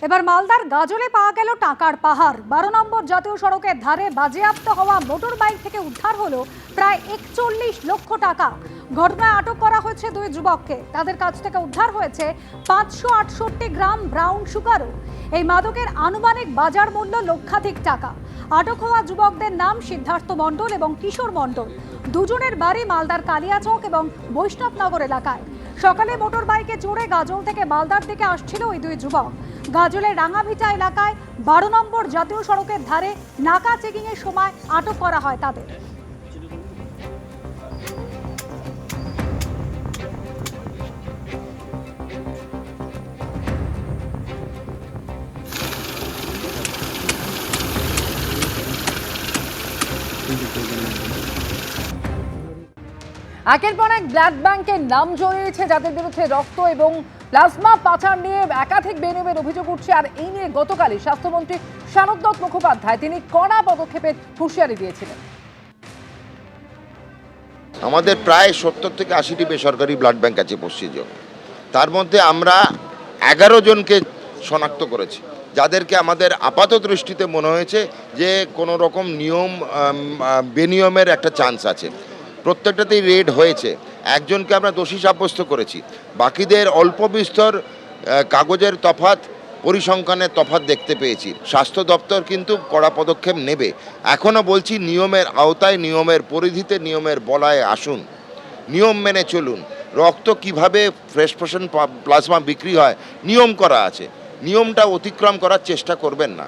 এবার মালদার গাজলে পাওয়া গেল টাকার পাহাড়। 12 নম্বর জাতীয় সড়কের ধারে বাজেয়াপ্ত হওয়া মোটর বাইক থেকে উদ্ধার হলো প্রায় 41 লক্ষ টাকা। ঘটনায় আটক করা হয়েছে দুই যুবককে। তাদের কাছ থেকে উদ্ধার হয়েছে 568 গ্রাম ব্রাউন সুগারও। এই মাদকের আনুমানিক বাজার মূল্য লক্ষাধিক টাকা। আটক হওয়া যুবকদের নাম সিদ্ধার্থ মণ্ডল এবং কিশোর মণ্ডল। দুজনের বাড়ি মালদার কালিয়াচক এবং বৈষ্ণবনগর এলাকায়। সকালে মোটর বাইকে চড়ে গাজল থেকে মালদার দিকে আসছিল ওই দুই যুবক। গাজলের রাঙাভিটা এলাকায় 12 নম্বর জাতীয় সড়কের ধারে নাকা চেকিং এর সময় আটক করা হয় তাদের। একের পর এক ব্লাড ব্যাংকের নাম জড়িয়েছে যাদের বিরুদ্ধে রক্ত এবং প্লাজমা পাচার নিয়ে একাধিক বেনিয়মের অভিযোগ উঠছে। আর এই নিয়ে গতকালই স্বাস্থ্যমন্ত্রী শারদ মুখোপাধ্যায় তিনি কড়া পদক্ষেপের হুঁশিয়ারি দিয়েছিলেন। আমাদের প্রায় 70 থেকে 80টি বেসরকারি ব্লাড ব্যাংক আছে পশ্চিমবঙ্গে। তার মধ্যে আমরা 11 জনকে শনাক্ত করেছি, যাদেরকে আমাদের আপাত দৃষ্টিতে মনে হয়েছে যে কোনো রকম বেনিয়মের একটা চান্স আছে। প্রত্যেকটাতেই রেড হয়েছে। একজনকে আমরা দোষী সাব্যস্ত করেছি, বাকিদের অল্প বিস্তর কাগজের তফাৎ, পরিসংখ্যানের তফাৎ দেখতে পেয়েছি। স্বাস্থ্য দপ্তর কিন্তু কড়া পদক্ষেপ নেবে। এখনও বলছি, নিয়মের আওতায়, নিয়মের পরিধিতে, নিয়মের বলায় আসুন, নিয়ম মেনে চলুন। রক্ত কিভাবে ফ্রেশ প্লাজমা বিক্রি হয় নিয়ম করা আছে, নিয়মটা অতিক্রম করার চেষ্টা করবেন না।